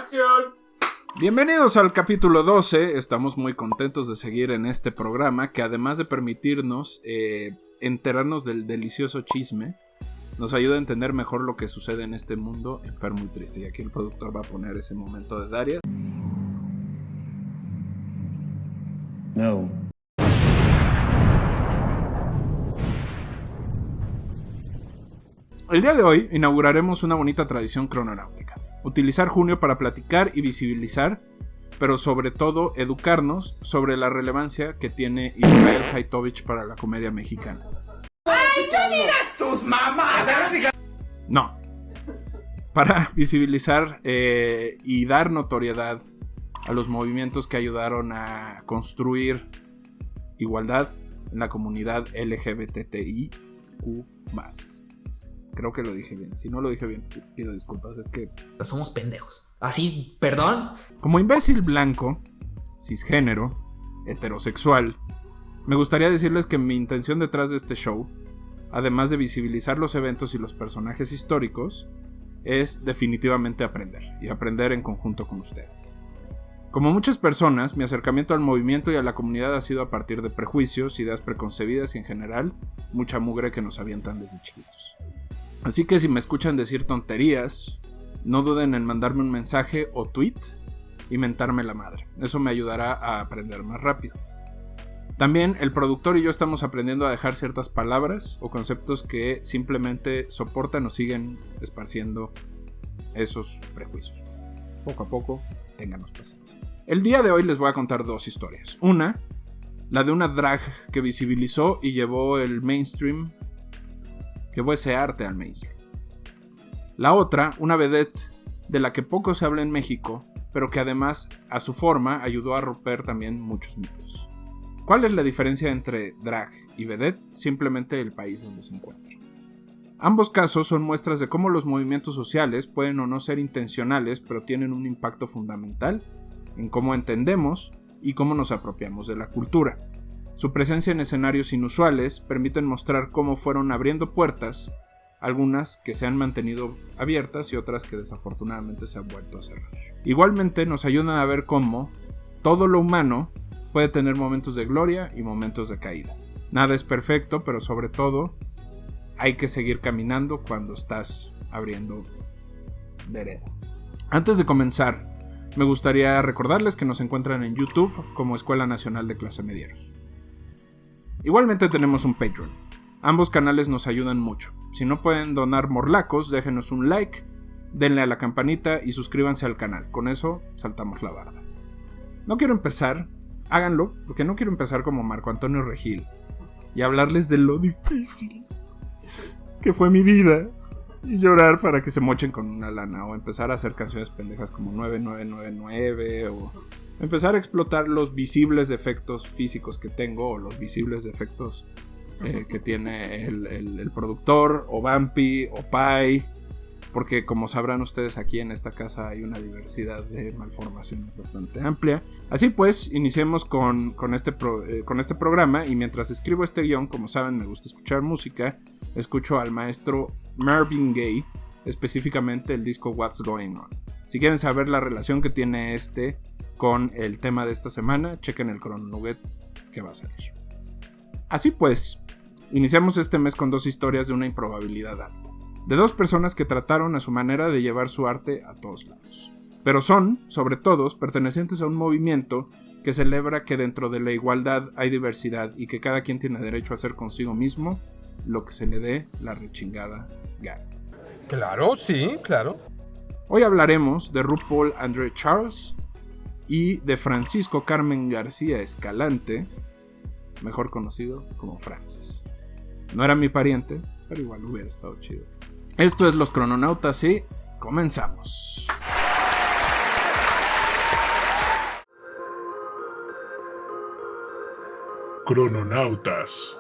¡Acción! Bienvenidos al capítulo 12, estamos muy contentos de seguir en este programa que además de permitirnos enterarnos del delicioso chisme, nos ayuda a entender mejor lo que sucede en este mundo enfermo y triste. Y aquí el productor va a poner ese momento de Darius. No. El día de hoy inauguraremos una bonita tradición crononáutica. Utilizar junio para platicar y visibilizar, pero sobre todo educarnos sobre la relevancia que tiene Israel Haitovich para la comedia mexicana. ¡Ay, no digas tus mamadas! No. Para visibilizar y dar notoriedad a los movimientos que ayudaron a construir igualdad en la comunidad LGBTIQ+. Creo que lo dije bien. Si no lo dije bien, pido disculpas. Es que somos pendejos. Así, perdón. Como imbécil blanco, cisgénero, heterosexual, me gustaría decirles que mi intención detrás de este show, además de visibilizar los eventos y los personajes históricos, es definitivamente aprender, y aprender en conjunto con ustedes. Como muchas personas, mi acercamiento al movimiento y a la comunidad ha sido a partir de prejuicios, ideas preconcebidas y en general, mucha mugre que nos avientan desde chiquitos. Así que si me escuchan decir tonterías, no duden en mandarme un mensaje o tweet y mentarme la madre. Eso me ayudará a aprender más rápido. También el productor y yo estamos aprendiendo a dejar ciertas palabras o conceptos que simplemente soportan o siguen esparciendo esos prejuicios. Poco a poco, ténganos paciencia. El día de hoy les voy a contar dos historias. Una, la de una drag que visibilizó y llevó el mainstream, llevó ese arte al mainstream. La otra, una vedette de la que poco se habla en México, pero que además, a su forma, ayudó a romper también muchos mitos. ¿Cuál es la diferencia entre drag y vedette? Simplemente el país donde se encuentra. Ambos casos son muestras de cómo los movimientos sociales pueden o no ser intencionales, pero tienen un impacto fundamental en cómo entendemos y cómo nos apropiamos de la cultura. Su presencia en escenarios inusuales permiten mostrar cómo fueron abriendo puertas, algunas que se han mantenido abiertas y otras que desafortunadamente se han vuelto a cerrar. Igualmente nos ayudan a ver cómo todo lo humano puede tener momentos de gloria y momentos de caída. Nada es perfecto, pero sobre todo hay que seguir caminando cuando estás abriendo vereda. Antes de comenzar, me gustaría recordarles que nos encuentran en YouTube como Escuela Nacional de Clase Medieros. Igualmente tenemos un Patreon. Ambos canales nos ayudan mucho. Si no pueden donar morlacos, déjenos un like, denle a la campanita y suscríbanse al canal. Con eso saltamos la barda. No quiero empezar, háganlo, porque no quiero empezar como Marco Antonio Regil y hablarles de lo difícil que fue mi vida y llorar para que se mochen con una lana, o empezar a hacer canciones pendejas como 9999 o empezar a explotar los visibles defectos físicos que tengo o los visibles defectos que tiene el productor o Vampi o Pai, porque como sabrán ustedes, aquí en esta casa hay una diversidad de malformaciones bastante amplia. Así pues, iniciemos con este programa, y mientras escribo este guión, como saben, me gusta escuchar música. Escucho al maestro Marvin Gaye, específicamente el disco What's Going On. Si quieren saber la relación que tiene con el tema de esta semana, chequen el crononugget que va a salir. Así pues, iniciamos este mes con dos historias de una improbabilidad alta, de dos personas que trataron a su manera de llevar su arte a todos lados. Pero son, sobre todo, pertenecientes a un movimiento que celebra que dentro de la igualdad hay diversidad y que cada quien tiene derecho a hacer consigo mismo lo que se le dé la rechingada gana. Claro, sí, claro. Hoy hablaremos de RuPaul André Charles y de Francisco Carmen García Escalante, mejor conocido como Francis. No era mi pariente, pero igual hubiera estado chido. Esto es Los Crononautas y comenzamos. Crononautas.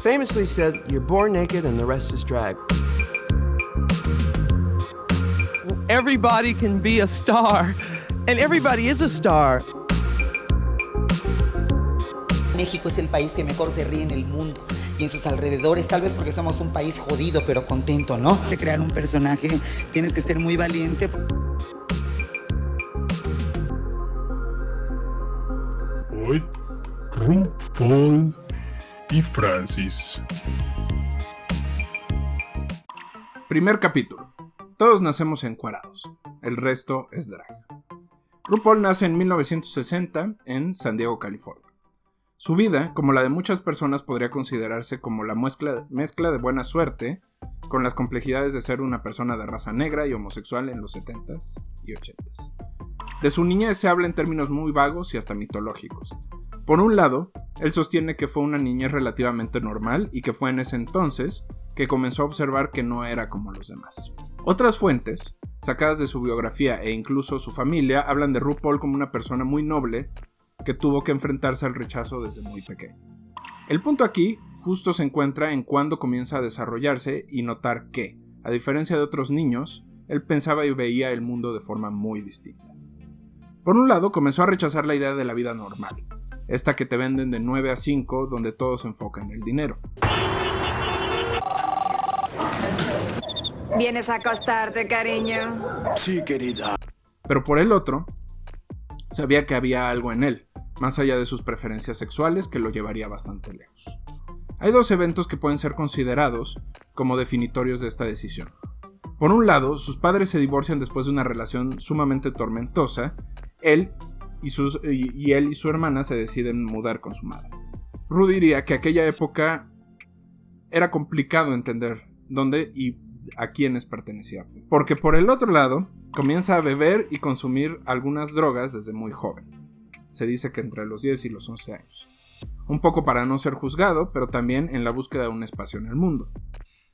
Famously said, you're born naked and the rest is drag. Everybody can be a star, and everybody is a star. México es el país que mejor se ríe en el mundo. y en sus alrededores, tal vez porque somos un país jodido pero contento, ¿no? De crear un personaje tienes que ser muy valiente. Hoy, RuPaul y Francis. Primer capítulo. Todos nacemos encuerados. El resto es drag. RuPaul nace en 1960 en San Diego, California. Su vida, como la de muchas personas, podría considerarse como la mezcla de buena suerte con las complejidades de ser una persona de raza negra y homosexual en los 70s y 80s. De su niñez se habla en términos muy vagos y hasta mitológicos. Por un lado, él sostiene que fue una niñez relativamente normal y que fue en ese entonces que comenzó a observar que no era como los demás. Otras fuentes, sacadas de su biografía e incluso su familia, hablan de RuPaul como una persona muy noble que tuvo que enfrentarse al rechazo desde muy pequeño. El punto aquí justo se encuentra en cuando comienza a desarrollarse y notar que, a diferencia de otros niños, él pensaba y veía el mundo de forma muy distinta. Por un lado, comenzó a rechazar la idea de la vida normal, esta que te venden de 9 a 5, donde todo se enfoca en el dinero. ¿Vienes a acostarte, cariño? Sí, querida. Pero por el otro, sabía que había algo en él, más allá de sus preferencias sexuales, que lo llevaría bastante lejos. Hay dos eventos que pueden ser considerados como definitorios de esta decisión. Por un lado, sus padres se divorcian después de una relación sumamente tormentosa. Él y su hermana se deciden mudar con su madre. Ru diría que aquella época era complicado entender dónde y a quiénes pertenecía, porque por el otro lado comienza a beber y consumir algunas drogas desde muy joven. Se dice que entre los 10 y los 11 años. Un poco para no ser juzgado, pero también en la búsqueda de un espacio en el mundo.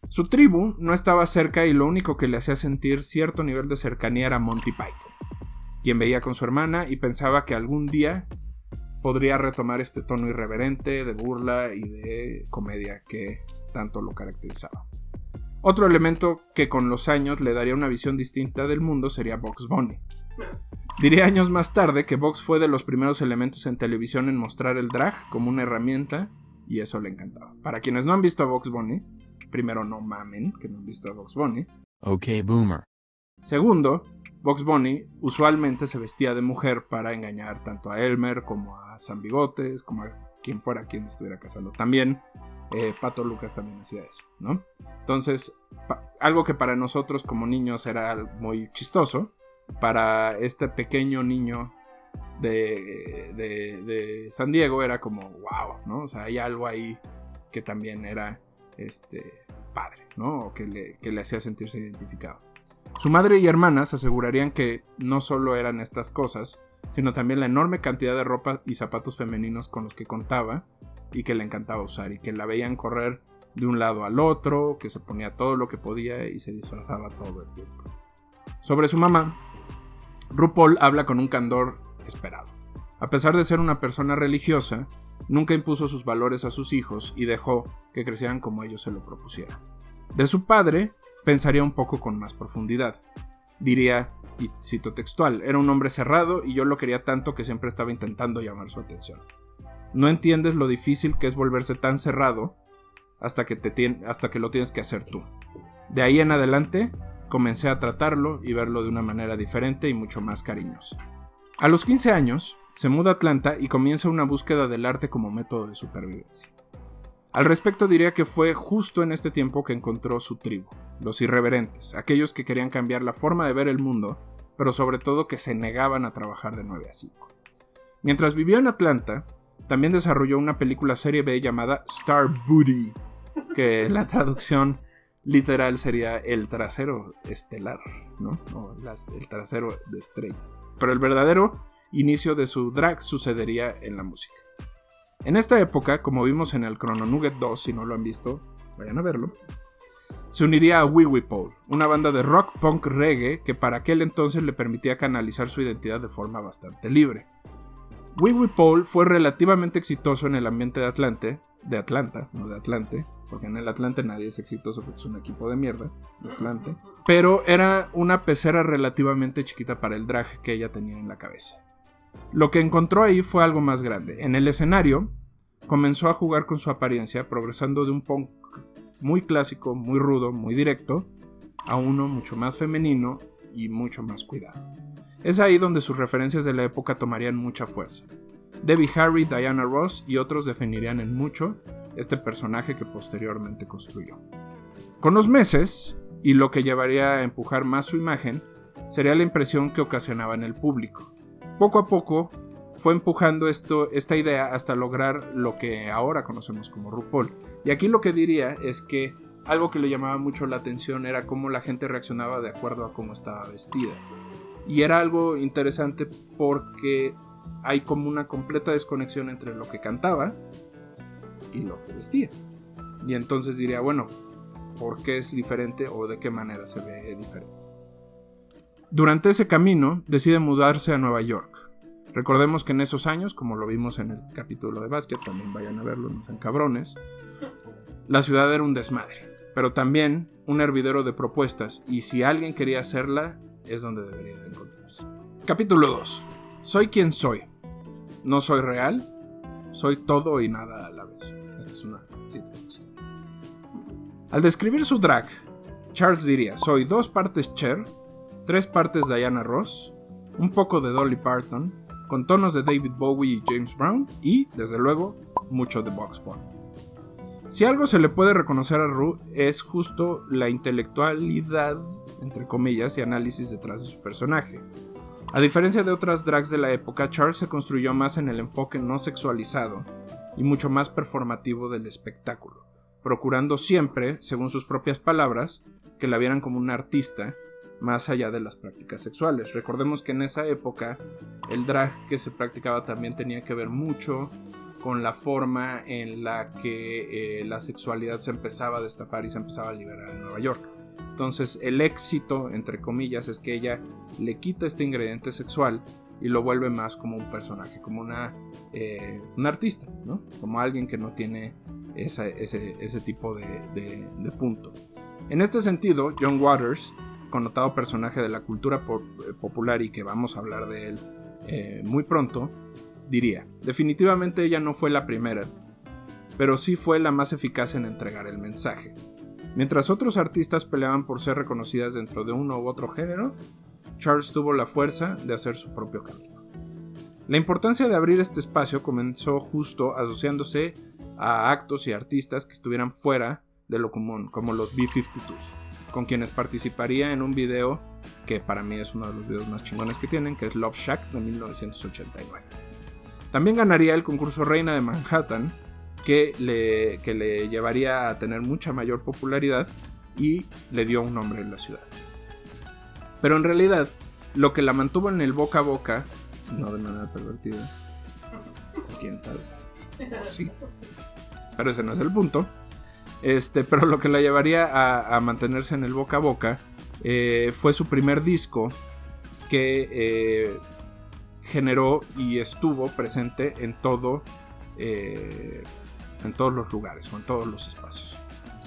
Su tribu no estaba cerca y lo único que le hacía sentir cierto nivel de cercanía era Monty Python, quien veía con su hermana y pensaba que algún día podría retomar este tono irreverente de burla y de comedia que tanto lo caracterizaba. Otro elemento que con los años le daría una visión distinta del mundo sería Bugs Bunny. Diría años más tarde que Bugs fue de los primeros elementos en televisión en mostrar el drag como una herramienta y eso le encantaba. Para quienes no han visto a Bugs Bunny, primero no mamen que no han visto a Bugs Bunny. Ok, boomer. Segundo, Bugs Bunny usualmente se vestía de mujer para engañar tanto a Elmer como a San Bigotes, como a quien fuera quien estuviera casando. También Pato Lucas también hacía eso, ¿no? Entonces, algo que para nosotros como niños era muy chistoso, para este pequeño niño de San Diego era como wow, ¿no? O sea, hay algo ahí que también era padre, ¿no? O que le hacía sentirse identificado. Su madre y hermanas asegurarían que no solo eran estas cosas, sino también la enorme cantidad de ropa y zapatos femeninos con los que contaba y que le encantaba usar, y que la veían correr de un lado al otro, que se ponía todo lo que podía y se disfrazaba todo el tiempo. Sobre su mamá, RuPaul habla con un candor esperado. A pesar de ser una persona religiosa, nunca impuso sus valores a sus hijos y dejó que crecieran como ellos se lo propusieran. De su padre, pensaría un poco con más profundidad. Diría, y cito textual, era un hombre cerrado y yo lo quería tanto que siempre estaba intentando llamar su atención. No entiendes lo difícil que es volverse tan cerrado hasta que lo tienes que hacer tú. De ahí en adelante, comencé a tratarlo y verlo de una manera diferente y mucho más cariñosa. A los 15 años, se muda a Atlanta y comienza una búsqueda del arte como método de supervivencia. Al respecto diría que fue justo en este tiempo que encontró su tribu, los irreverentes, aquellos que querían cambiar la forma de ver el mundo, pero sobre todo que se negaban a trabajar de 9 a 5. Mientras vivió en Atlanta, también desarrolló una película serie B llamada Star Booty, que la traducción literal sería el trasero estelar, ¿no? O el trasero de estrella. Pero el verdadero inicio de su drag sucedería en la música. En esta época, como vimos en el Chrono Nugget 2, si no lo han visto, vayan a verlo, se uniría a Wee Wee Paul, una banda de rock punk reggae que para aquel entonces le permitía canalizar su identidad de forma bastante libre. Wee Wee Paul fue relativamente exitoso en el ambiente de Atlanta, porque en el Atlante nadie es exitoso porque es un equipo de mierda, de Atlante, pero era una pecera relativamente chiquita para el drag que ella tenía en la cabeza. Lo que encontró ahí fue algo más grande. En el escenario comenzó a jugar con su apariencia, progresando de un punk muy clásico, muy rudo, muy directo, a uno mucho más femenino y mucho más cuidado. Es ahí donde sus referencias de la época tomarían mucha fuerza. Debbie Harry, Diana Ross y otros definirían en mucho este personaje que posteriormente construyó. Con los meses, y lo que llevaría a empujar más su imagen, sería la impresión que ocasionaba en el público. Poco a poco fue empujando esta idea hasta lograr lo que ahora conocemos como RuPaul. Y aquí lo que diría es que algo que le llamaba mucho la atención era cómo la gente reaccionaba de acuerdo a cómo estaba vestida. Y era algo interesante porque hay como una completa desconexión entre lo que cantaba y lo que vestía. Y entonces diría, bueno, ¿por qué es diferente o de qué manera se ve diferente? Durante ese camino decide mudarse a Nueva York. Recordemos que en esos años, como lo vimos en el capítulo de básquet, también vayan a verlo, no sean cabrones, la ciudad era un desmadre, pero también un hervidero de propuestas, y si alguien quería hacerla, es donde debería de encontrarse. Capítulo 2. Soy quien soy. No soy real, soy todo y nada a la vez. Esta es una cita. Al describir su drag, Charles diría, soy 2 partes Cher, 3 partes Diana Ross, un poco de Dolly Parton, con tonos de David Bowie y James Brown, y, desde luego, mucho de Bugs Bunny. Si algo se le puede reconocer a Ru es justo la intelectualidad, entre comillas, y análisis detrás de su personaje. A diferencia de otras drags de la época, Charles se construyó más en el enfoque no sexualizado y mucho más performativo del espectáculo, procurando siempre, según sus propias palabras, que la vieran como una artista, más allá de las prácticas sexuales. Recordemos que en esa época el drag que se practicaba también tenía que ver mucho con la forma en la que la sexualidad se empezaba a destapar y se empezaba a liberar en Nueva York. Entonces el éxito, entre comillas, es que ella le quita este ingrediente sexual y lo vuelve más como un personaje, como una artista, ¿no? Como alguien que no tiene ese tipo de punto. En este sentido, John Waters, connotado personaje de la cultura popular y que vamos a hablar de él muy pronto, diría, definitivamente ella no fue la primera, pero sí fue la más eficaz en entregar el mensaje. Mientras otros artistas peleaban por ser reconocidas dentro de uno u otro género, Charles tuvo la fuerza de hacer su propio camino. La importancia de abrir este espacio comenzó justo asociándose a actos y artistas que estuvieran fuera de lo común, como los B-52s, con quienes participaría en un video que para mí es uno de los videos más chingones que tienen, que es Love Shack de 1989. También ganaría el concurso Reina de Manhattan, que le llevaría a tener mucha mayor popularidad y le dio un nombre en la ciudad. Pero en realidad, lo que la mantuvo en el boca a boca, no de manera pervertida, quién sabe, sí, pero ese no es el punto. Pero lo que la llevaría a mantenerse en el boca a boca fue su primer disco que generó y estuvo presente en todos los lugares o en todos los espacios.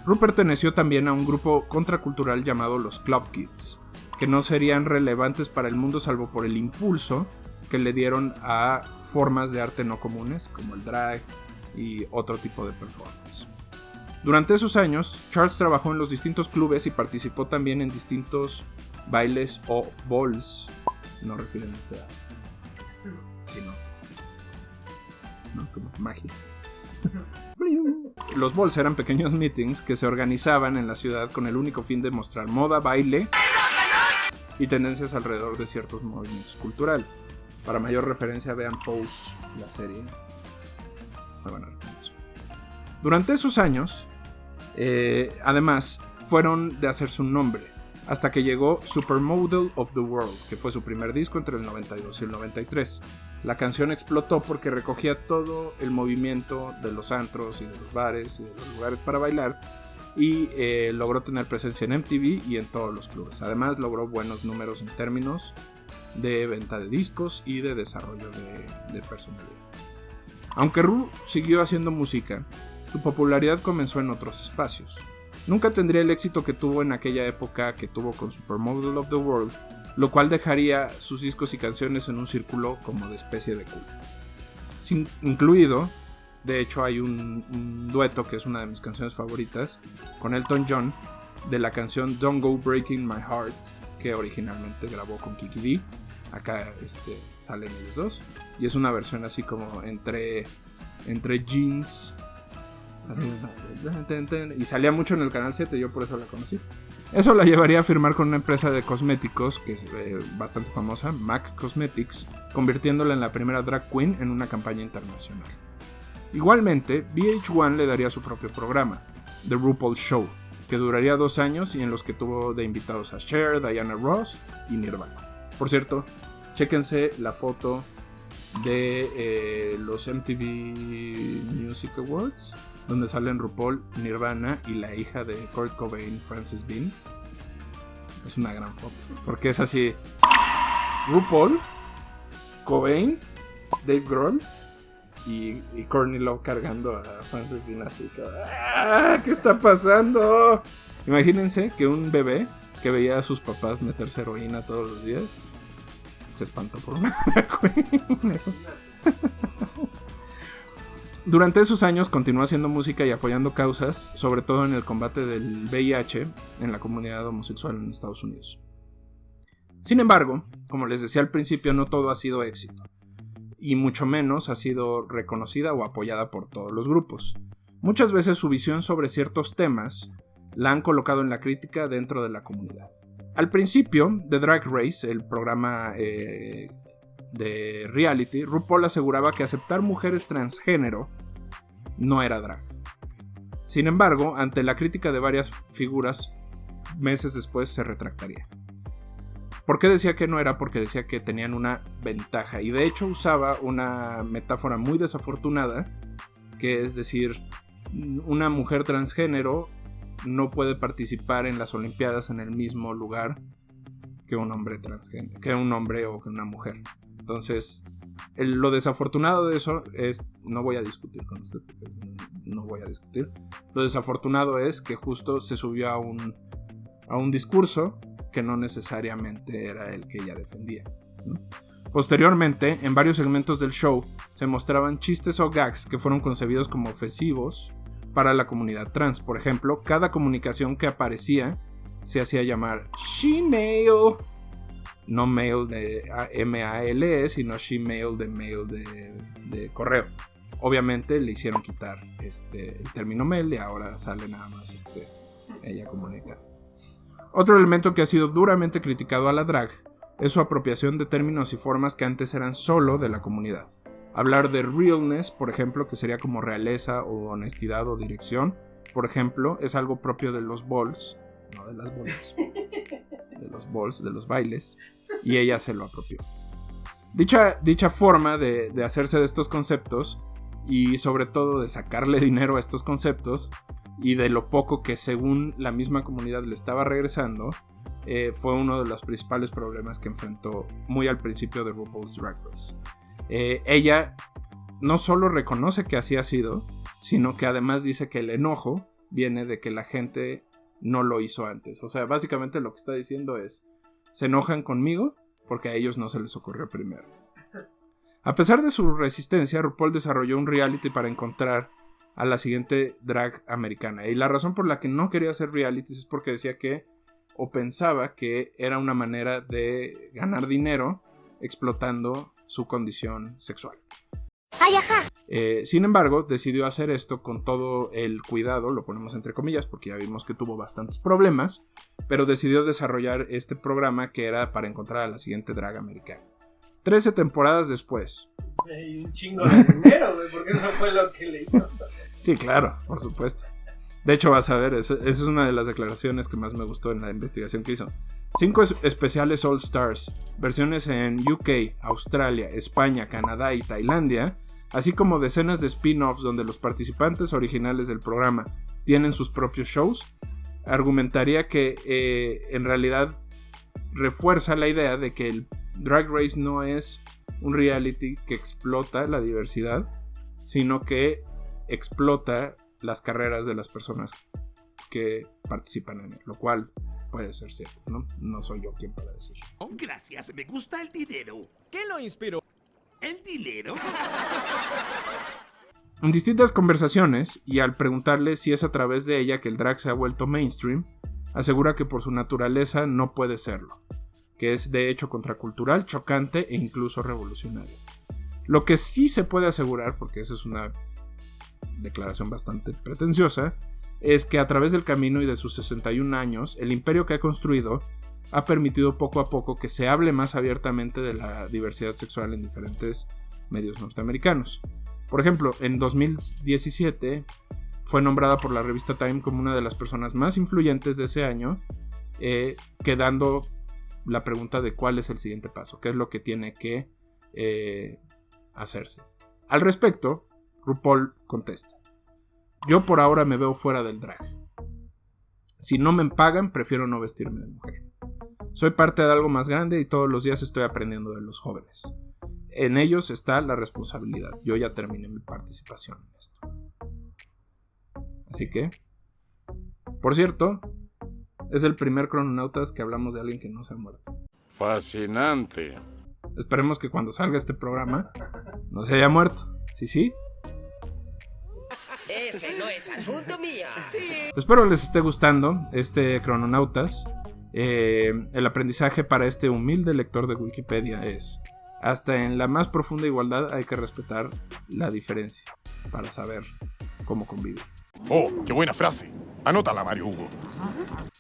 Ru perteneció también a un grupo contracultural llamado los Club Kids, que no serían relevantes para el mundo salvo por el impulso que le dieron a formas de arte no comunes como el drag y otro tipo de performance. Durante esos años, Charles trabajó en los distintos clubes y participó también en distintos bailes o balls, no refiriéndose a sino no como magia. Los balls eran pequeños meetings que se organizaban en la ciudad con el único fin de mostrar moda, baile y tendencias alrededor de ciertos movimientos culturales. Para mayor referencia vean Pose, la serie. Muy buena recomendación. Durante esos años, además, fueron de hacerse un nombre, hasta que llegó Supermodel of the World, que fue su primer disco entre el 92 y el 93. La canción explotó porque recogía todo el movimiento de los antros y de los bares y de los lugares para bailar y logró tener presencia en MTV y en todos los clubes. Además logró buenos números en términos de venta de discos y de desarrollo de personalidad. Aunque Ru siguió haciendo música, su popularidad comenzó en otros espacios. Nunca tendría el éxito que tuvo en aquella época que tuvo con Supermodel of the World, lo cual dejaría sus discos y canciones en un círculo como de especie de culto. Incluido De hecho, hay un dueto que es una de mis canciones favoritas con Elton John de la canción Don't Go Breaking My Heart, que originalmente grabó con Kiki Dee. Acá salen ellos dos. Y es una versión así como entre jeans. Y salía mucho en el Canal 7, yo por eso la conocí. Eso la llevaría a firmar con una empresa de cosméticos que es bastante famosa, MAC Cosmetics, convirtiéndola en la primera drag queen en una campaña internacional. Igualmente, VH1 le daría su propio programa, The RuPaul Show, que duraría 2 años y en los que tuvo de invitados a Cher, Diana Ross y Nirvana. Por cierto, chéquense la foto de los MTV Music Awards, donde salen RuPaul, Nirvana y la hija de Kurt Cobain, Frances Bean. Es una gran foto, porque es así: RuPaul, Cobain, Dave Grohl y Courtney Love cargando a Frances Bean así. ¿Qué está pasando? Imagínense que un bebé que veía a sus papás meterse heroína todos los días se espantó por una queen. Eso. Durante esos años continuó haciendo música y apoyando causas, sobre todo en el combate del VIH en la comunidad homosexual en Estados Unidos. Sin embargo, como les decía al principio, no todo ha sido éxito, y mucho menos ha sido reconocida o apoyada por todos los grupos. Muchas veces su visión sobre ciertos temas la han colocado en la crítica dentro de la comunidad. Al principio de Drag Race, el programa de reality, RuPaul aseguraba que aceptar mujeres transgénero no era drag. Sin embargo, ante la crítica de varias figuras, meses después se retractaría. ¿Por qué decía que no era? Porque decía que tenían una ventaja, y de hecho usaba una metáfora muy desafortunada, que es decir, una mujer transgénero no puede participar en las Olimpiadas en el mismo lugar que un hombre transgénero, que un hombre o que una mujer. Entonces, lo desafortunado de eso es, no voy a discutir con usted, no voy a discutir. Lo desafortunado es que justo se subió a un discurso que no necesariamente era el que ella defendía, ¿no? Posteriormente, en varios segmentos del show, se mostraban chistes o gags que fueron concebidos como ofensivos para la comunidad trans. Por ejemplo, cada comunicación que aparecía se hacía llamar She-Mail. No mail de M-A-L-E, sino She-Mail de mail de correo. Obviamente le hicieron quitar el término mail y ahora sale nada más ella comunica. Otro elemento que ha sido duramente criticado a la drag es su apropiación de términos y formas que antes eran solo de la comunidad. Hablar de realness, por ejemplo, que sería como realeza o honestidad o dirección, por ejemplo, es algo propio de los balls, no de las bolas, de los balls, de los bailes, y ella se lo apropió. Dicha forma de hacerse de estos conceptos, y sobre todo de sacarle dinero a estos conceptos, y de lo poco que según la misma comunidad le estaba regresando, fue uno de los principales problemas que enfrentó muy al principio de RuPaul's Drag Race. Ella no solo reconoce que así ha sido, sino que además dice que el enojo viene de que la gente no lo hizo antes. O sea, básicamente lo que está diciendo es: se enojan conmigo porque a ellos no se les ocurrió primero. A pesar de su resistencia, RuPaul desarrolló un reality para encontrar a la siguiente drag americana. Y la razón por la que no quería hacer realities es porque decía que, o pensaba que era una manera de ganar dinero explotando su condición sexual. Sin embargo, decidió hacer esto con todo el cuidado, lo ponemos entre comillas porque ya vimos que tuvo bastantes problemas, pero decidió desarrollar este programa que era para encontrar a la siguiente drag americana. 13 temporadas después. Y un chingo de dinero, güey, porque eso fue lo que le hizo. Sí, claro, por supuesto. De hecho, vas a ver, eso es una de las declaraciones que más me gustó en la investigación que hizo. 5 especiales All Stars, versiones en UK, Australia, España, Canadá y Tailandia, así como decenas de spin-offs donde los participantes originales del programa tienen sus propios shows, argumentaría que en realidad refuerza la idea de que el Drag Race no es un reality que explota la diversidad, sino que explota las carreras de las personas que participan en él, lo cual puede ser cierto, ¿no? No soy yo quien para decir. Oh, gracias, me gusta el dinero. ¿Qué lo inspiró? ¿El dinero? En distintas conversaciones, y al preguntarle si es a través de ella que el drag se ha vuelto mainstream, asegura que por su naturaleza no puede serlo, que es de hecho contracultural, chocante e incluso revolucionario. Lo que sí se puede asegurar, porque esa es una declaración bastante pretenciosa, es que a través del camino y de sus 61 años, el imperio que ha construido ha permitido poco a poco que se hable más abiertamente de la diversidad sexual en diferentes medios norteamericanos. Por ejemplo, en 2017 fue nombrada por la revista Time como una de las personas más influyentes de ese año, quedando la pregunta de cuál es el siguiente paso, qué es lo que tiene que hacerse. Al respecto, RuPaul contesta: yo por ahora me veo fuera del drag. Si no me pagan, prefiero no vestirme de mujer. Soy parte de algo más grande y todos los días estoy aprendiendo de los jóvenes. En ellos está la responsabilidad. Yo ya terminé mi participación en esto. Así que, por cierto, es el primer Crononautas que hablamos de alguien que no se ha muerto. Fascinante. Esperemos que cuando salga este programa no se haya muerto. ¿Sí? Ese no es asunto mío. Espero les esté gustando este Crononautas. El aprendizaje para este humilde lector de Wikipedia es: hasta en la más profunda igualdad hay que respetar la diferencia para saber cómo convivir. Oh, qué buena frase. Anótala, Mario Hugo.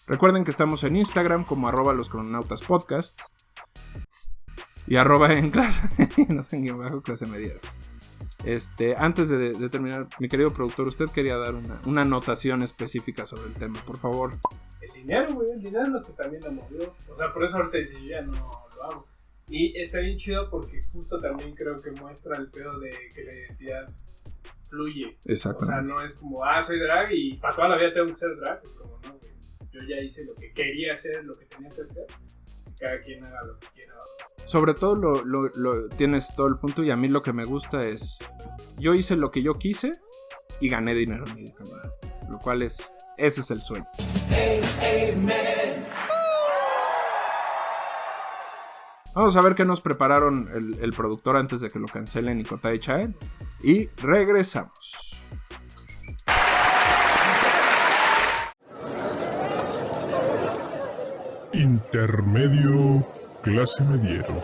Recuerden que estamos en Instagram como @loscrononautaspodcasts y @en clase, no sé, en bajo clase medias. Antes de terminar, mi querido productor, usted quería dar una anotación específica sobre el tema, por favor. El dinero, güey, el dinero es lo que también lo movió. O sea, por eso ahorita dice, yo ya no lo hago. Y está bien chido porque justo también creo que muestra el pedo de que la identidad fluye. Exactamente. O sea, no es como, soy drag y para toda la vida tengo que ser drag. Es como, no, güey, yo ya hice lo que quería hacer, lo que tenía que hacer. Cada quien haga lo que quiera. Sobre todo tienes todo el punto, y a mí lo que me gusta es: yo hice lo que yo quise y gané dinero en mi cámara. Lo cual ese es el sueño. Vamos a ver qué nos prepararon el productor antes de que lo cancelen y Kotai Chael. Y regresamos. Intermedio, clase mediero.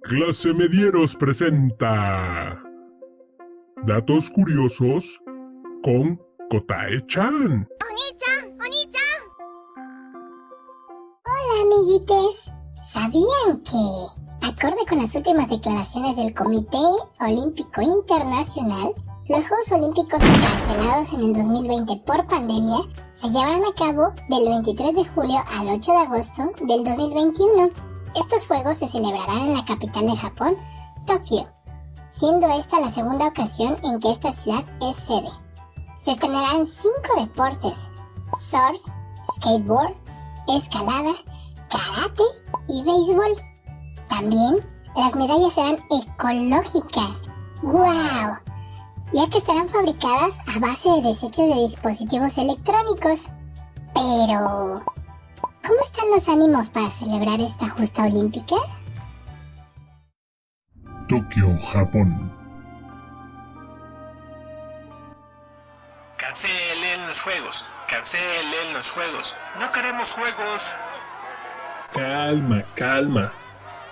Clase Medieros presenta Datos Curiosos con Kotae-chan. Hola, amiguites. ¿Sabían que, acorde con las últimas declaraciones del Comité Olímpico Internacional, los Juegos Olímpicos cancelados en el 2020 por pandemia se llevarán a cabo del 23 de julio al 8 de agosto del 2021? Estos juegos se celebrarán en la capital de Japón, Tokio, siendo esta la segunda ocasión en que esta ciudad es sede. Se estrenarán 5 deportes: surf, skateboard, escalada, karate y béisbol. También las medallas serán ecológicas. ¡Wow! Ya que estarán fabricadas a base de desechos de dispositivos electrónicos. Pero ¿cómo están los ánimos para celebrar esta justa olímpica? Tokio, Japón. Cancelen los juegos. Cancelen los juegos. No queremos juegos. Calma.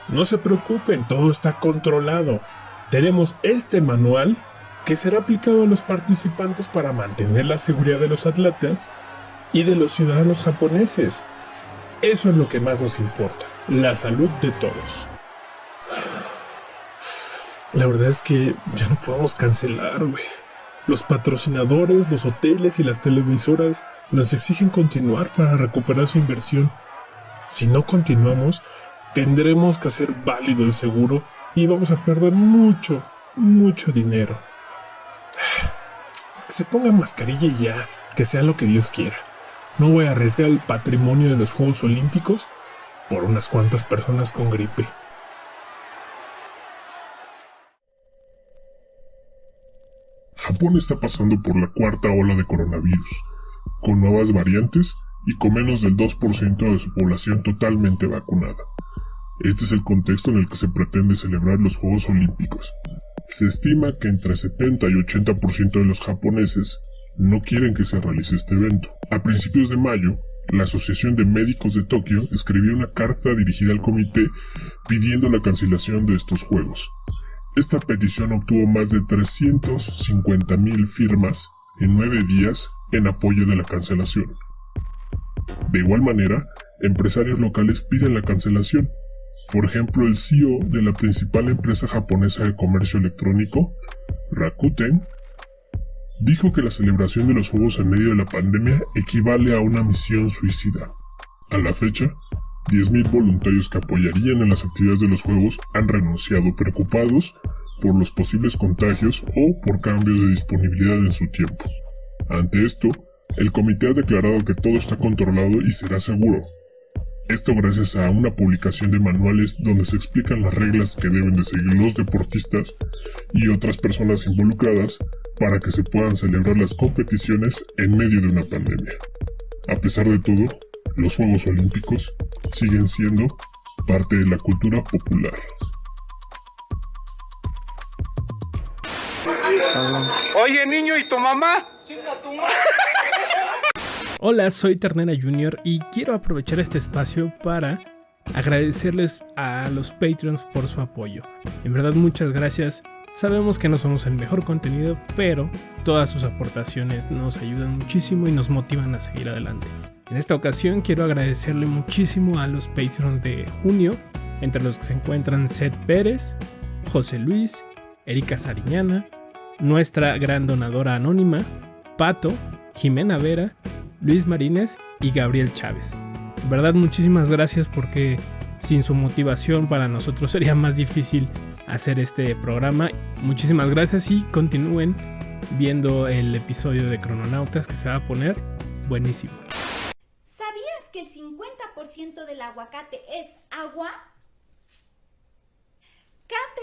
No se preocupen, todo está controlado. Tenemos este manual que será aplicado a los participantes para mantener la seguridad de los atletas y de los ciudadanos japoneses. Eso es lo que más nos importa, la salud de todos. La verdad es que ya no podemos cancelar, güey. Los patrocinadores, los hoteles y las televisoras nos exigen continuar para recuperar su inversión. Si no continuamos, tendremos que hacer válido el seguro y vamos a perder mucho dinero. Es que se pongan mascarilla y ya, que sea lo que Dios quiera. No voy a arriesgar el patrimonio de los Juegos Olímpicos por unas cuantas personas con gripe. Japón está pasando por la cuarta ola de coronavirus, con nuevas variantes y con menos del 2% de su población totalmente vacunada. Este es el contexto en el que se pretende celebrar los Juegos Olímpicos. Se estima que entre 70 y 80% de los japoneses no quieren que se realice este evento. A principios de mayo, la Asociación de Médicos de Tokio escribió una carta dirigida al comité pidiendo la cancelación de estos Juegos. Esta petición obtuvo más de 350,000 firmas en 9 días en apoyo de la cancelación. De igual manera, empresarios locales piden la cancelación. Por ejemplo, el CEO de la principal empresa japonesa de comercio electrónico, Rakuten, dijo que la celebración de los Juegos en medio de la pandemia equivale a una misión suicida. A la fecha, 10,000 voluntarios que apoyarían en las actividades de los Juegos han renunciado preocupados por los posibles contagios o por cambios de disponibilidad en su tiempo. Ante esto, el comité ha declarado que todo está controlado y será seguro. Esto gracias a una publicación de manuales donde se explican las reglas que deben de seguir los deportistas y otras personas involucradas para que se puedan celebrar las competiciones en medio de una pandemia. A pesar de todo, los Juegos Olímpicos siguen siendo parte de la cultura popular. Oye, niño, ¿y tu mamá? Hola, soy Ternera Junior y quiero aprovechar este espacio para agradecerles a los Patreons por su apoyo. En verdad, muchas gracias. Sabemos que no somos el mejor contenido, pero todas sus aportaciones nos ayudan muchísimo y nos motivan a seguir adelante. En esta ocasión quiero agradecerle muchísimo a los Patreons de junio, entre los que se encuentran Seth Pérez, José Luis, Erika Sariñana, nuestra gran donadora anónima, Pato, Jimena Vera, Luis Marínez y Gabriel Chávez. En verdad, muchísimas gracias porque sin su motivación para nosotros sería más difícil hacer este programa. Muchísimas gracias y continúen viendo el episodio de Crononautas que se va a poner buenísimo. ¿Sabías que el 50% del aguacate es agua? ¡Cate!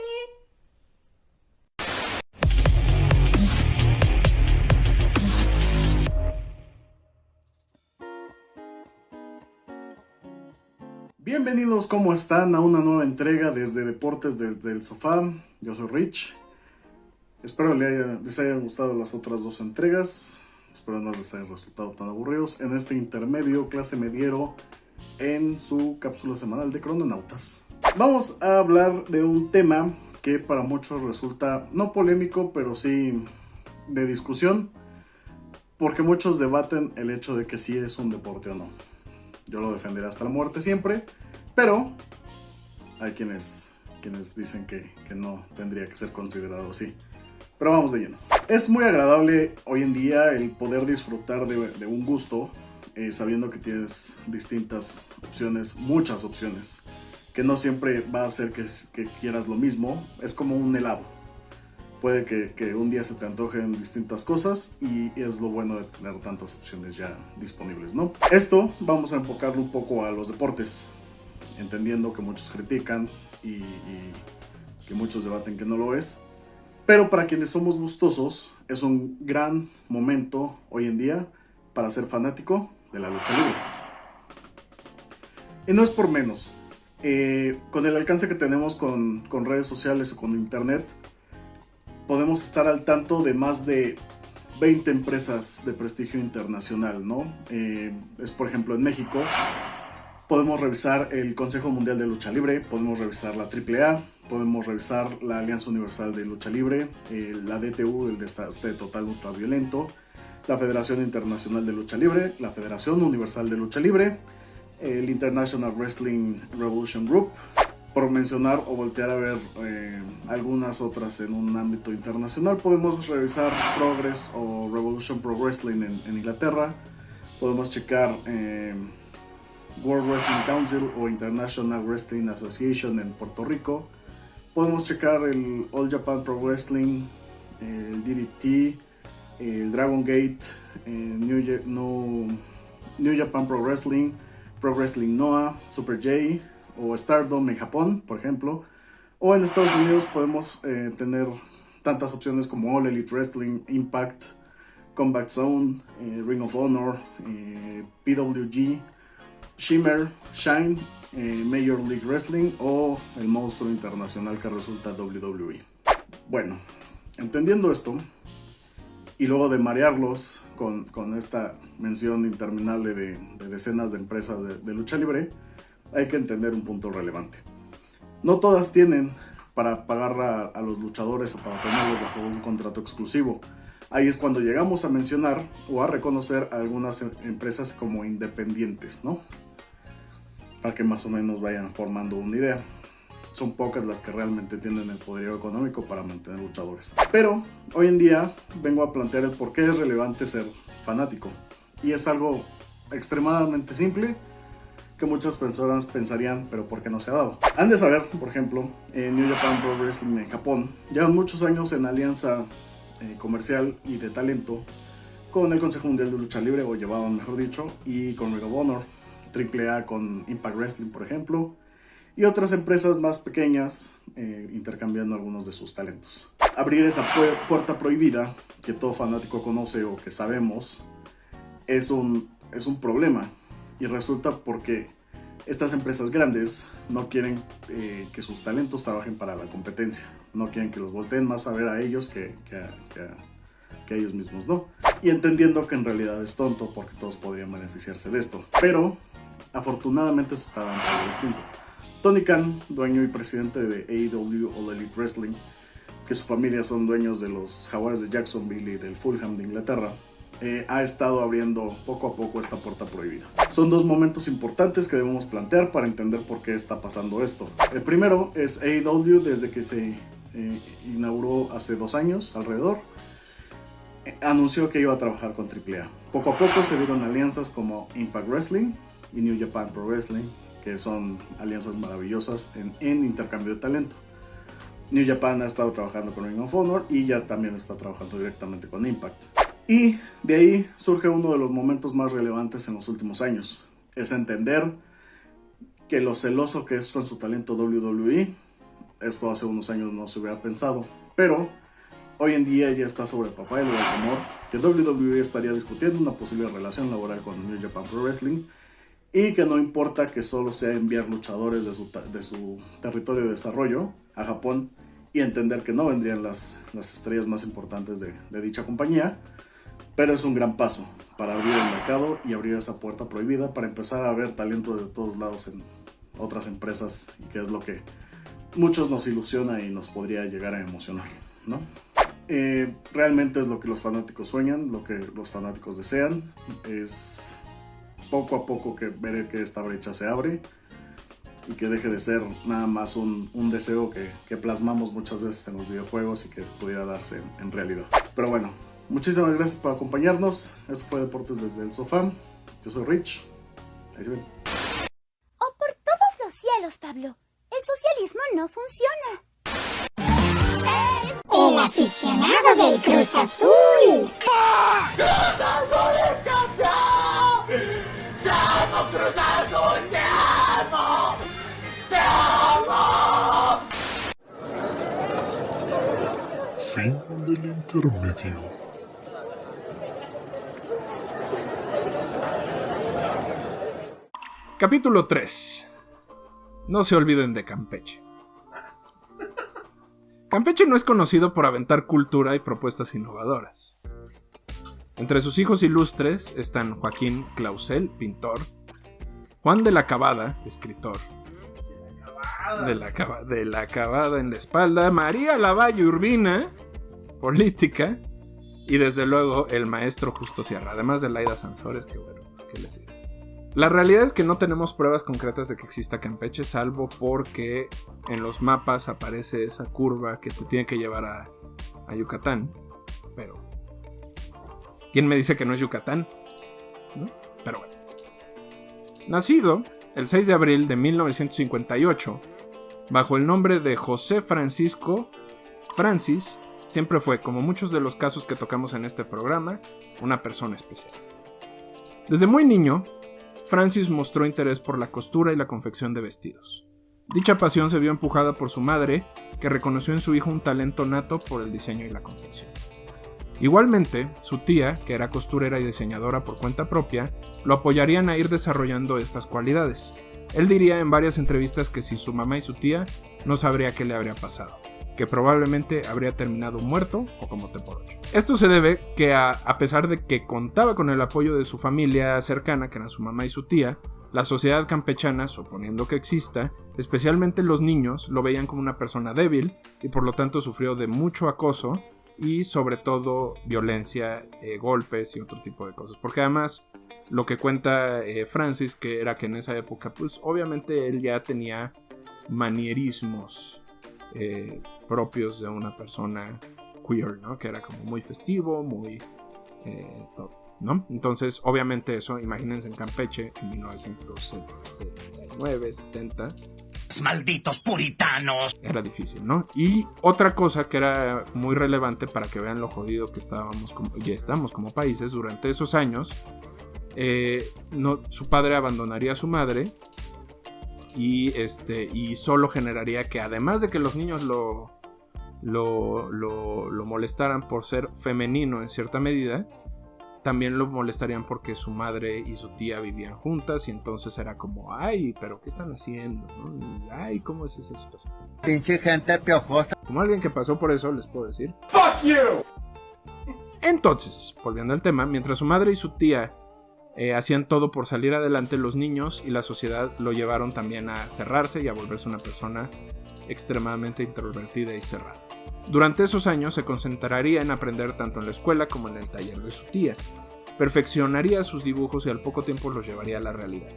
Bienvenidos, ¿cómo están? A una nueva entrega desde Deportes del Sofá. Yo soy Rich. Espero les hayan gustado las otras dos entregas. Espero no les hayan resultado tan aburridos. En este intermedio, clase mediero, en su cápsula semanal de Crononautas. Vamos a hablar de un tema que para muchos resulta no polémico, pero sí de discusión. Porque muchos debaten el hecho de que sí es un deporte o no. Yo lo defenderé hasta la muerte siempre, pero hay quienes dicen que no tendría que ser considerado así. Pero vamos de lleno. Es muy agradable hoy en día el poder disfrutar de un gusto, sabiendo que tienes distintas opciones, muchas opciones, que no siempre va a hacer que quieras lo mismo. Es como un helado. Puede que un día se te antojen distintas cosas y es lo bueno de tener tantas opciones ya disponibles, ¿no? Esto vamos a enfocarlo un poco a los deportes, entendiendo que muchos critican y que muchos debaten que no lo es. Pero para quienes somos gustosos, es un gran momento hoy en día para ser fanático de la lucha libre. Y no es por menos. Con el alcance que tenemos con redes sociales o con internet, podemos estar al tanto de más de 20 empresas de prestigio internacional, ¿no? Es por ejemplo en México, podemos revisar el Consejo Mundial de Lucha Libre, podemos revisar la AAA, podemos revisar la Alianza Universal de Lucha Libre, la DTU, el Desastre Total Ultraviolento, la Federación Internacional de Lucha Libre, la Federación Universal de Lucha Libre, el International Wrestling Revolution Group, por mencionar o voltear a ver algunas otras en un ámbito internacional. Podemos revisar Progress o Revolution Pro Wrestling en Inglaterra. Podemos checar World Wrestling Council o International Wrestling Association en Puerto Rico. Podemos checar el All Japan Pro Wrestling, el DDT, el Dragon Gate, New Japan Pro Wrestling Noah, Super J o Stardom en Japón, por ejemplo. O en Estados Unidos podemos tener tantas opciones como All Elite Wrestling, Impact, Combat Zone, Ring of Honor, PWG, Shimmer, Shine, Major League Wrestling o el monstruo internacional que resulta WWE. Bueno, entendiendo esto, y luego de marearlos con esta mención interminable de decenas de empresas de lucha libre, hay que entender un punto relevante. No todas tienen para pagar a los luchadores o para tenerlos bajo un contrato exclusivo. Ahí es cuando llegamos a mencionar o a reconocer a algunas empresas como independientes, ¿no? Para que más o menos vayan formando una idea. Son pocas las que realmente tienen el poderío económico para mantener luchadores. Pero hoy en día vengo a plantear el por qué es relevante ser fanático. Y es algo extremadamente simple que muchas personas pensarían, pero ¿por qué no se ha dado? Han de saber, por ejemplo, en New Japan Pro Wrestling en Japón llevan muchos años en alianza comercial y de talento con el Consejo Mundial de Lucha Libre, o llevaban mejor dicho, y con Ring of Honor, AAA con Impact Wrestling, por ejemplo, y otras empresas más pequeñas intercambiando algunos de sus talentos. Abrir esa puerta prohibida que todo fanático conoce o que sabemos es un problema, y resulta porque estas empresas grandes no quieren que sus talentos trabajen para la competencia, no quieren que los volteen más a ver a ellos que a ellos mismos, ¿no? Y entendiendo que en realidad es tonto porque todos podrían beneficiarse de esto, pero afortunadamente se está dando algo distinto. Tony Khan, dueño y presidente de AEW All Elite Wrestling, que su familia son dueños de los Jaguares de Jacksonville y del Fulham de Inglaterra, ha estado abriendo poco a poco esta puerta prohibida. Son dos momentos importantes que debemos plantear para entender por qué está pasando esto. El primero es AEW, desde que se inauguró hace 2 años alrededor, anunció que iba a trabajar con AAA. Poco a poco se dieron alianzas como Impact Wrestling y New Japan Pro Wrestling, que son alianzas maravillosas en intercambio de talento. New Japan ha estado trabajando con Ring of Honor y ya también está trabajando directamente con Impact. Y de ahí surge uno de los momentos más relevantes en los últimos años. Es entender que lo celoso que es con su talento WWE, esto hace unos años no se hubiera pensado, pero hoy en día ya está sobre el papel del rumor que WWE estaría discutiendo una posible relación laboral con New Japan Pro Wrestling, y que no importa que solo sea enviar luchadores de su territorio de desarrollo a Japón, y entender que no vendrían las estrellas más importantes de dicha compañía, pero es un gran paso para abrir el mercado y abrir esa puerta prohibida para empezar a ver talento de todos lados en otras empresas, y que es lo que muchos nos ilusiona y nos podría llegar a emocionar, ¿no? Realmente es lo que los fanáticos sueñan, lo que los fanáticos desean. Es poco a poco que veré que esta brecha se abre y que deje de ser nada más un deseo que plasmamos muchas veces en los videojuegos y que pudiera darse en realidad. Pero bueno, muchísimas gracias por acompañarnos. Esto fue Deportes desde el Sofá. Yo soy Rich. Ahí se ven. Oh, por todos los cielos, Pablo. El socialismo no funciona. El aficionado del Cruz Azul. ¡Cruz Azul es campeón! ¡Te amo, Cruz Azul! ¡Te amo! ¡Te amo! Fin del intermedio. Capítulo 3. No se olviden de Campeche. Campeche no es conocido por aventar cultura y propuestas innovadoras. Entre sus hijos ilustres están Joaquín Clausel, pintor, Juan de la Cabada, escritor, de la Cabada en la espalda, María Lavalle Urbina, política, y desde luego el maestro Justo Sierra, además de Laida Sansores, que bueno, pues qué les digo. La realidad es que no tenemos pruebas concretas de que exista Campeche, salvo porque en los mapas aparece esa curva que te tiene que llevar a Yucatán. Pero ¿quién me dice que no es Yucatán? ¿No? Pero bueno. Nacido el 6 de abril de 1958, bajo el nombre de José Francisco, Francis siempre fue, como muchos de los casos que tocamos en este programa, una persona especial. Desde muy niño, Francis mostró interés por la costura y la confección de vestidos. Dicha pasión se vio empujada por su madre, que reconoció en su hijo un talento nato por el diseño y la confección. Igualmente, su tía, que era costurera y diseñadora por cuenta propia, lo apoyarían a ir desarrollando estas cualidades. Él diría en varias entrevistas que sin su mamá y su tía no sabría qué le habría pasado, que probablemente habría terminado muerto o como té por ocho. Esto se debe que a pesar de que contaba con el apoyo de su familia cercana, que eran su mamá y su tía, la sociedad campechana, suponiendo que exista, especialmente los niños, lo veían como una persona débil y por lo tanto sufrió de mucho acoso y sobre todo violencia, golpes y otro tipo de cosas. Porque además lo que cuenta Francis, que era que en esa época pues obviamente él ya tenía manierismos propios de una persona queer, ¿no? Que era como muy festivo, muy todo, ¿no? Entonces obviamente eso, imagínense en Campeche en 1979, 70. ¡Malditos puritanos! Era difícil, ¿no? Y otra cosa que era muy relevante para que vean lo jodido que ya estamos como países, durante esos años, su padre abandonaría a su madre y solo generaría que, además de que los niños lo molestaran por ser femenino en cierta medida, también lo molestarían porque su madre y su tía vivían juntas y entonces era como, ay, pero ¿qué están haciendo? ¿No? Y, ay, ¿cómo es esa situación? Pinche gente piojosa. Como alguien que pasó por eso, les puedo decir. ¡Fuck you! Entonces, volviendo al tema, mientras su madre y su tía hacían todo por salir adelante, los niños y la sociedad lo llevaron también a cerrarse y a volverse una persona extremadamente introvertida y cerrada. Durante esos años se concentraría en aprender tanto en la escuela como en el taller de su tía. Perfeccionaría sus dibujos y al poco tiempo los llevaría a la realidad.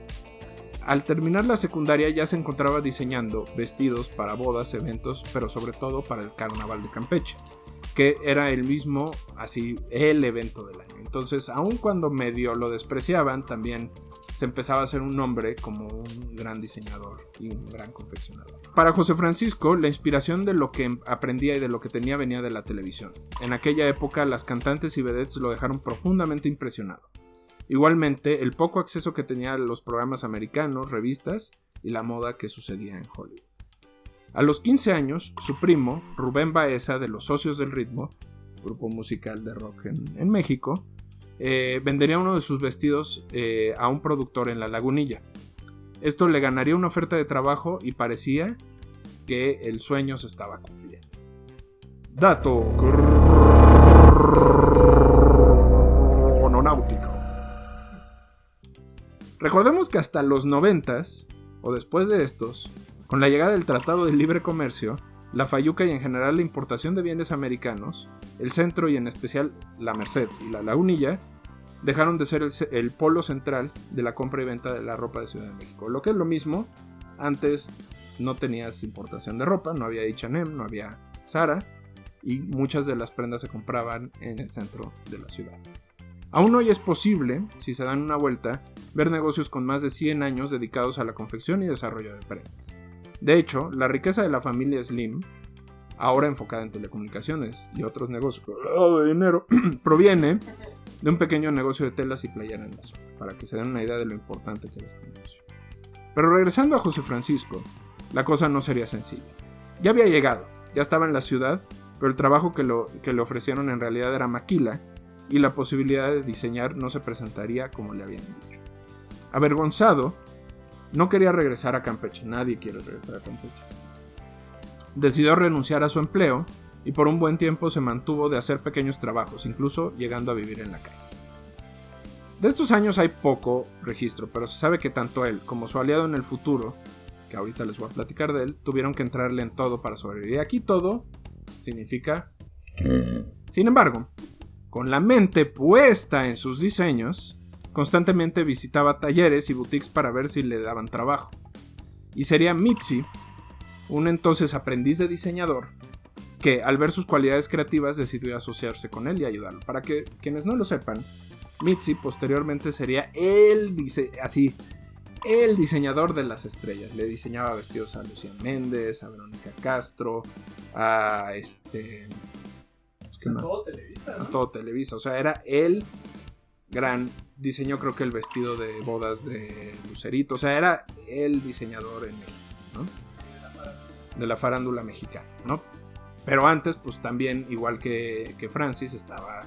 Al terminar la secundaria ya se encontraba diseñando vestidos para bodas, eventos, pero sobre todo para el Carnaval de Campeche, que era el evento del año. Entonces, aun cuando medio lo despreciaban, también se empezaba a hacer un nombre como un gran diseñador y un gran confeccionador. Para José Francisco, la inspiración de lo que aprendía y de lo que tenía venía de la televisión. En aquella época, las cantantes y vedettes lo dejaron profundamente impresionado. Igualmente, el poco acceso que tenía a los programas americanos, revistas y la moda que sucedía en Hollywood. A los 15 años, su primo, Rubén Baeza, de Los Socios del Ritmo, grupo musical de rock en México, vendería uno de sus vestidos a un productor en La Lagunilla. Esto le ganaría una oferta de trabajo y parecía que el sueño se estaba cumpliendo. Dato crononáutico. Recordemos que hasta los 90s, o después de estos, con la llegada del Tratado de Libre Comercio, la fayuca y en general la importación de bienes americanos, el centro y en especial la Merced y la Lagunilla, dejaron de ser el polo central de la compra y venta de la ropa de Ciudad de México. Lo que es lo mismo, antes no tenías importación de ropa, no había H&M, no había Zara, y muchas de las prendas se compraban en el centro de la ciudad. Aún hoy es posible, si se dan una vuelta, ver negocios con más de 100 años dedicados a la confección y desarrollo de prendas. De hecho, la riqueza de la familia Slim, ahora enfocada en telecomunicaciones y otros negocios de dinero, proviene de un pequeño negocio de telas y playera en la zona, para que se den una idea de lo importante que era este negocio. Pero regresando a José Francisco, la cosa no sería sencilla. Ya había llegado, ya estaba en la ciudad, pero el trabajo que le ofrecieron en realidad era maquila, y la posibilidad de diseñar no se presentaría como le habían dicho. Avergonzado, no quería regresar a Campeche, nadie quiere regresar a Campeche. Decidió renunciar a su empleo y por un buen tiempo se mantuvo de hacer pequeños trabajos, incluso llegando a vivir en la calle. De estos años hay poco registro, pero se sabe que tanto él como su aliado en el futuro, que ahorita les voy a platicar de él, tuvieron que entrarle en todo para sobrevivir. Y aquí todo significa... Sin embargo, con la mente puesta en sus diseños, constantemente visitaba talleres y boutiques para ver si le daban trabajo. Y sería Mitzi, un entonces aprendiz de diseñador, que al ver sus cualidades creativas decidió asociarse con él y ayudarlo. Para que quienes no lo sepan, Mitzi posteriormente sería el diseñador de las estrellas. Le diseñaba vestidos a Lucía Méndez, a Verónica Castro, a todo Televisa, ¿no? A todo Televisa, o sea, era el gran diseño, creo que el vestido de bodas de Lucerito, o sea, era el diseñador en México, ¿no? De la farándula mexicana, ¿no? Pero antes, pues también, igual que Francis, estaba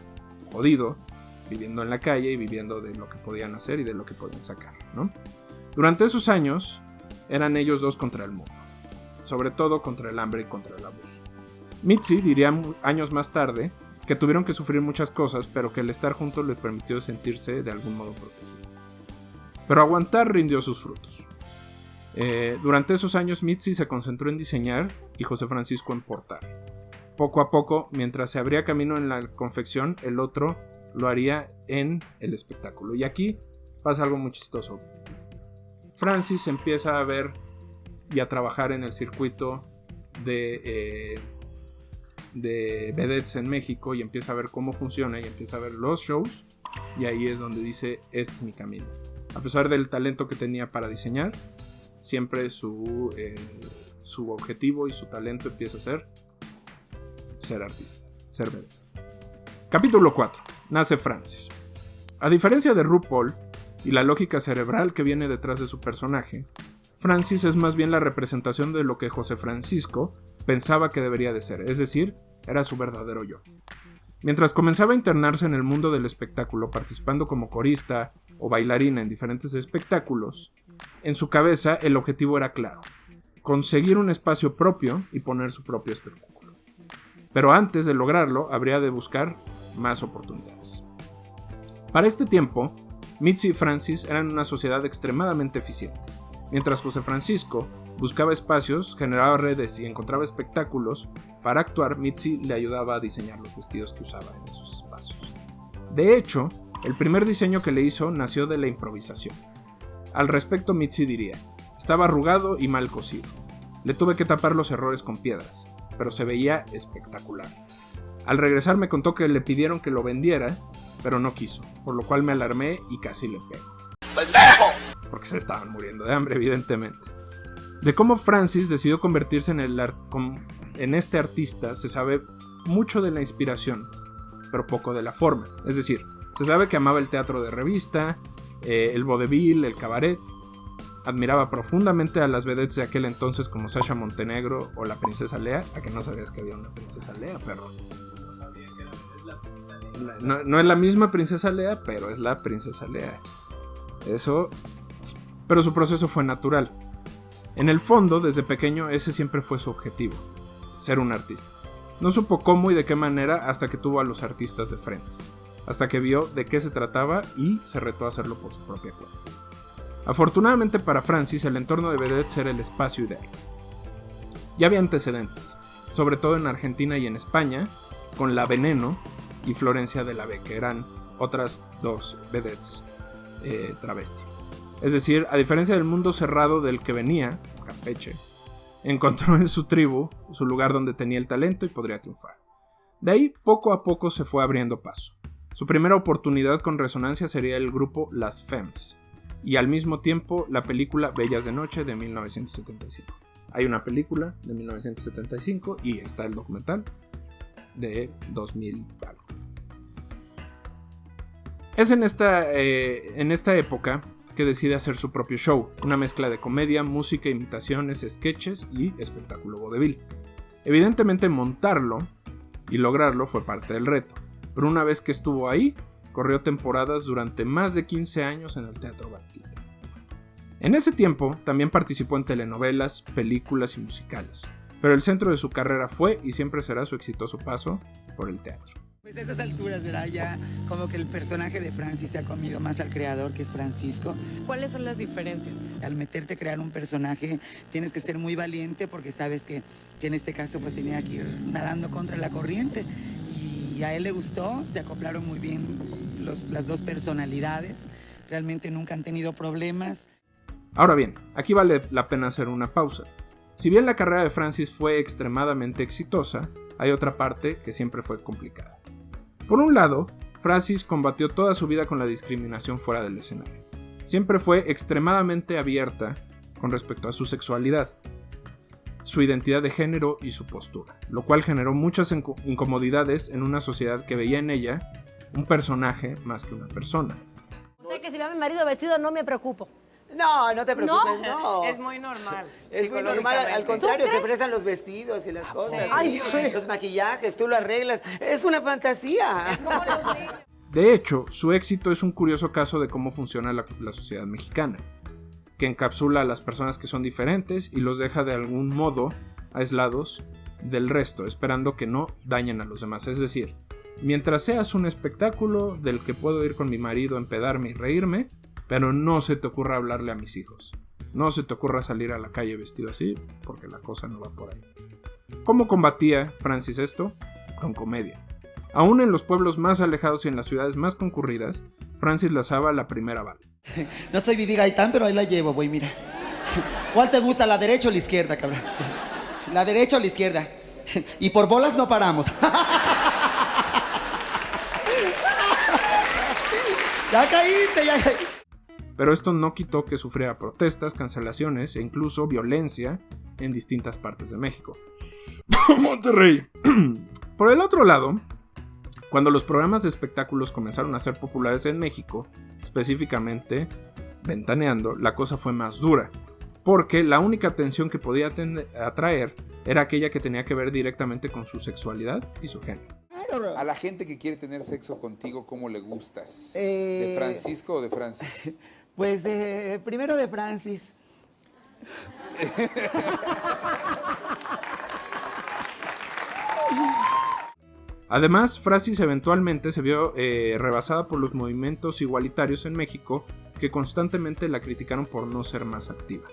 jodido, viviendo en la calle y viviendo de lo que podían hacer y de lo que podían sacar, ¿no? Durante esos años, eran ellos dos contra el mundo, sobre todo contra el hambre y contra el abuso. Mitzi diría años más tarde que tuvieron que sufrir muchas cosas, pero que el estar juntos les permitió sentirse de algún modo protegido. Pero aguantar rindió sus frutos. Durante esos años Mitzi se concentró en diseñar y José Francisco en portar. Poco a poco, mientras se abría camino en la confección, el otro lo haría en el espectáculo. Y aquí pasa algo muy chistoso. Francis empieza a ver y a trabajar en el circuito de vedettes en México y empieza a ver cómo funciona y empieza a ver los shows, y ahí es donde dice: este es mi camino. A pesar del talento que tenía para diseñar, siempre su objetivo y su talento empieza a ser artista, ser vedette. Capítulo 4. Nace Francis. A diferencia de RuPaul y la lógica cerebral que viene detrás de su personaje, Francis es más bien la representación de lo que José Francisco pensaba que debería de ser, es decir, era su verdadero yo. Mientras comenzaba a internarse en el mundo del espectáculo, participando como corista o bailarina en diferentes espectáculos, en su cabeza el objetivo era claro: conseguir un espacio propio y poner su propio espectáculo. Pero antes de lograrlo, habría de buscar más oportunidades. Para este tiempo, Mitzi y Francis eran una sociedad extremadamente eficiente. Mientras José Francisco buscaba espacios, generaba redes y encontraba espectáculos para actuar, Mitzi le ayudaba a diseñar los vestidos que usaba en esos espacios. De hecho, el primer diseño que le hizo nació de la improvisación. Al respecto, Mitzi diría: estaba arrugado y mal cosido. Le tuve que tapar los errores con piedras, pero se veía espectacular. Al regresar me contó que le pidieron que lo vendiera, pero no quiso, por lo cual me alarmé y casi le pego. ¡Pendejo! Porque se estaban muriendo de hambre, evidentemente. De cómo Francis decidió convertirse en este artista se sabe mucho de la inspiración, pero poco de la forma. Es decir, se sabe que amaba el teatro de revista, el vodevil, el cabaret. Admiraba profundamente a las vedettes de aquel entonces como Sasha Montenegro o la princesa Lea. ¿A que no sabías que había una princesa Lea, perro? No sabía que es la princesa Lea. No es la misma princesa Lea, pero es la princesa Lea. Eso... Pero su proceso fue natural. En el fondo, desde pequeño, ese siempre fue su objetivo: ser un artista. No supo cómo y de qué manera hasta que tuvo a los artistas de frente. Hasta que vio de qué se trataba y se retó a hacerlo por su propia cuenta. Afortunadamente para Francis, el entorno de vedettes era el espacio ideal. Ya había antecedentes, sobre todo en Argentina y en España, con La Veneno y Florencia de la B, que eran otras dos vedettes travesti. Es decir, a diferencia del mundo cerrado del que venía, Campeche, encontró en su tribu su lugar donde tenía el talento y podría triunfar. De ahí, poco a poco se fue abriendo paso. Su primera oportunidad con resonancia sería el grupo Las Femmes, y al mismo tiempo la película Bellas de Noche de 1975. Hay una película de 1975 y está el documental de 2000 algo. Es en esta época que decide hacer su propio show, una mezcla de comedia, música, imitaciones, sketches y espectáculo vodevil. Evidentemente montarlo y lograrlo fue parte del reto, pero una vez que estuvo ahí, corrió temporadas durante más de 15 años en el Teatro Barquita. En ese tiempo también participó en telenovelas, películas y musicales, pero el centro de su carrera fue y siempre será su exitoso paso por el teatro. Pues a esas alturas, ¿verdad? Ya como que el personaje de Francis se ha comido más al creador, que es Francisco. ¿Cuáles son las diferencias? Al meterte a crear un personaje tienes que ser muy valiente porque sabes que en este caso pues tenía que ir nadando contra la corriente. Y a él le gustó, se acoplaron muy bien las dos personalidades. Realmente nunca han tenido problemas. Ahora bien, aquí vale la pena hacer una pausa. Si bien la carrera de Francis fue extremadamente exitosa, hay otra parte que siempre fue complicada. Por un lado, Francis combatió toda su vida con la discriminación fuera del escenario. Siempre fue extremadamente abierta con respecto a su sexualidad, su identidad de género y su postura, lo cual generó muchas incomodidades en una sociedad que veía en ella un personaje más que una persona. O sea que si ve a mi marido vestido no me preocupo. No te preocupes, no. Es muy normal. Es muy normal, al contrario, se prestan los vestidos y las cosas. Ay, los maquillajes, tú lo arreglas. Es una fantasía. Es como los niños. De hecho, su éxito es un curioso caso de cómo funciona la sociedad mexicana, que encapsula a las personas que son diferentes y los deja de algún modo aislados del resto, esperando que no dañen a los demás. Es decir, mientras seas un espectáculo del que puedo ir con mi marido a empedarme y reírme, pero no se te ocurra hablarle a mis hijos. No se te ocurra salir a la calle vestido así, porque la cosa no va por ahí. ¿Cómo combatía Francis esto? Con comedia. Aún en los pueblos más alejados y en las ciudades más concurridas, Francis lanzaba la primera bala. No soy Vivi Gaitán, pero ahí la llevo, güey, mira. ¿Cuál te gusta, la derecha o la izquierda, cabrón? La derecha o la izquierda. Y por bolas no paramos. Ya caíste. Pero esto no quitó que sufriera protestas, cancelaciones e incluso violencia en distintas partes de México. Monterrey. Por el otro lado, cuando los programas de espectáculos comenzaron a ser populares en México, específicamente Ventaneando, la cosa fue más dura, porque la única atención que podía atraer era aquella que tenía que ver directamente con su sexualidad y su género. A la gente que quiere tener sexo contigo, ¿cómo le gustas? ¿De Francisco o de Francis? Pues primero de Francis. Además, Francis eventualmente se vio rebasada por los movimientos igualitarios en México, que constantemente la criticaron por no ser más activa.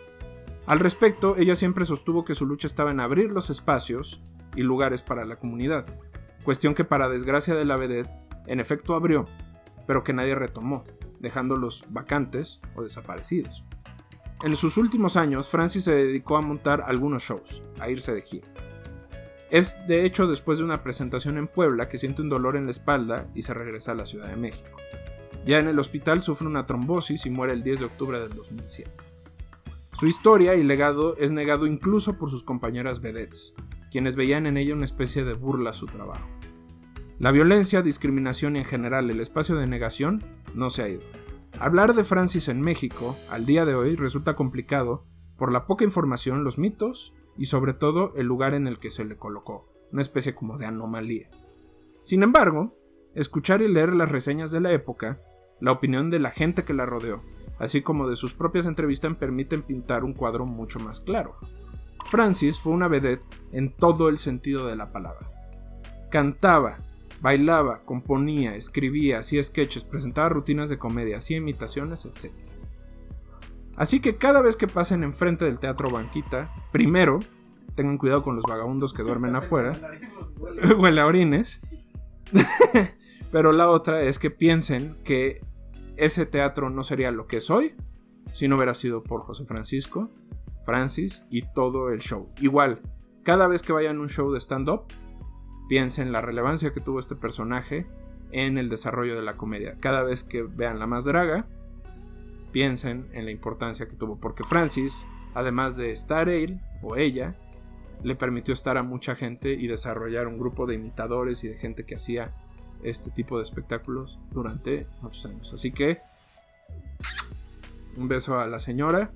Al respecto, ella siempre sostuvo que su lucha estaba en abrir los espacios y lugares para la comunidad, cuestión que para desgracia de la vedette, en efecto abrió, pero que nadie retomó, dejándolos vacantes o desaparecidos. En sus últimos años, Francis se dedicó a montar algunos shows, a irse de gira. Es de hecho después de una presentación en Puebla que siente un dolor en la espalda y se regresa a la Ciudad de México. Ya en el hospital sufre una trombosis y muere el 10 de octubre del 2007. Su historia y legado es negado incluso por sus compañeras vedettes, quienes veían en ella una especie de burla a su trabajo. La violencia, discriminación y en general el espacio de negación no se ha ido. Hablar de Francis en México, al día de hoy, resulta complicado por la poca información, los mitos y sobre todo el lugar en el que se le colocó, una especie como de anomalía. Sin embargo, escuchar y leer las reseñas de la época, la opinión de la gente que la rodeó, así como de sus propias entrevistas permiten pintar un cuadro mucho más claro. Francis fue una vedette en todo el sentido de la palabra. Cantaba, bailaba, componía, escribía, hacía sketches, presentaba rutinas de comedia, hacía imitaciones, etc. Así que cada vez que pasen enfrente del Teatro Banquita, primero, tengan cuidado con los vagabundos que duermen afuera, o en la orines, pero la otra es que piensen que ese teatro no sería lo que es hoy si no hubiera sido por José Francisco, Francis y todo el show. Igual, cada vez que vayan a un show de stand-up, piensen la relevancia que tuvo este personaje en el desarrollo de la comedia. Cada vez que vean La Más Draga, piensen en la importancia que tuvo, porque Francis, además de estar él o ella, le permitió estar a mucha gente y desarrollar un grupo de imitadores y de gente que hacía este tipo de espectáculos durante muchos años. Así que un beso a la señora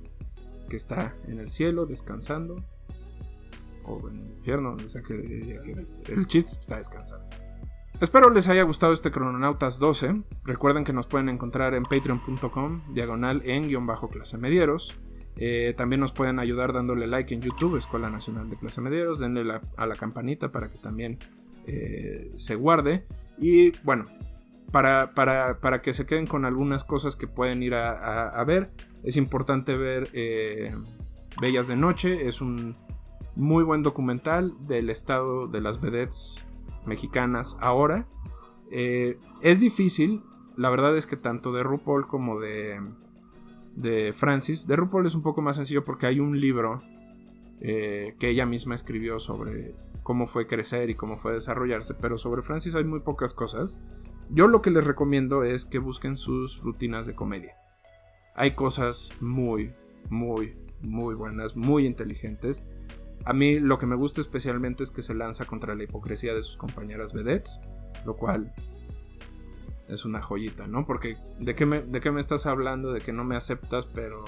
que está en el cielo descansando, o en el infierno, donde sea que el chiste es que está descansando. Espero les haya gustado este Crononautas 12. Recuerden que nos pueden encontrar en patreon.com/en-clasemedieros. También nos pueden ayudar dándole like en YouTube, Escuela Nacional de Clase Medieros. Denle a la campanita para que también se guarde. Y bueno, para que se queden con algunas cosas que pueden ir a ver, es importante ver Bellas de Noche. Es un muy buen documental del estado de las vedettes mexicanas ahora. Es difícil, la verdad es que tanto de RuPaul como de Francis, de RuPaul es un poco más sencillo porque hay un libro que ella misma escribió sobre cómo fue crecer y cómo fue desarrollarse, pero sobre Francis hay muy pocas cosas. Yo lo que les recomiendo es que busquen sus rutinas de comedia. Hay cosas muy, muy, muy buenas, muy inteligentes. A mí lo que me gusta especialmente es que se lanza contra la hipocresía de sus compañeras vedettes, lo cual es una joyita, ¿no? Porque ¿de qué me estás hablando? De que no me aceptas, pero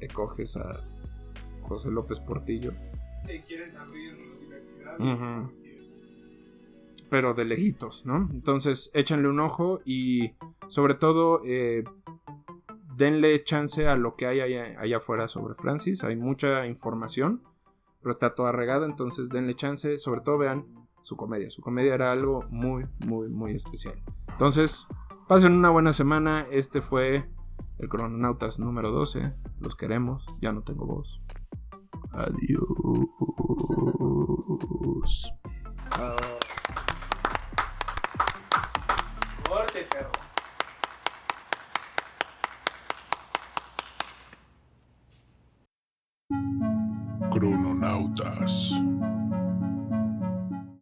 te coges a José López Portillo. ¿Quieres abrir universidad? Pero de lejitos, ¿no? Entonces échenle un ojo y sobre todo denle chance a lo que hay allá afuera sobre Francis. Hay mucha información, pero está toda regada, entonces denle chance. Sobre todo vean su comedia. Su comedia era algo muy, muy, muy especial. Entonces, pasen una buena semana. Este fue el Crononautas número 12. Los queremos. Ya no tengo voz. Adiós. Corte, perro. Crononautas.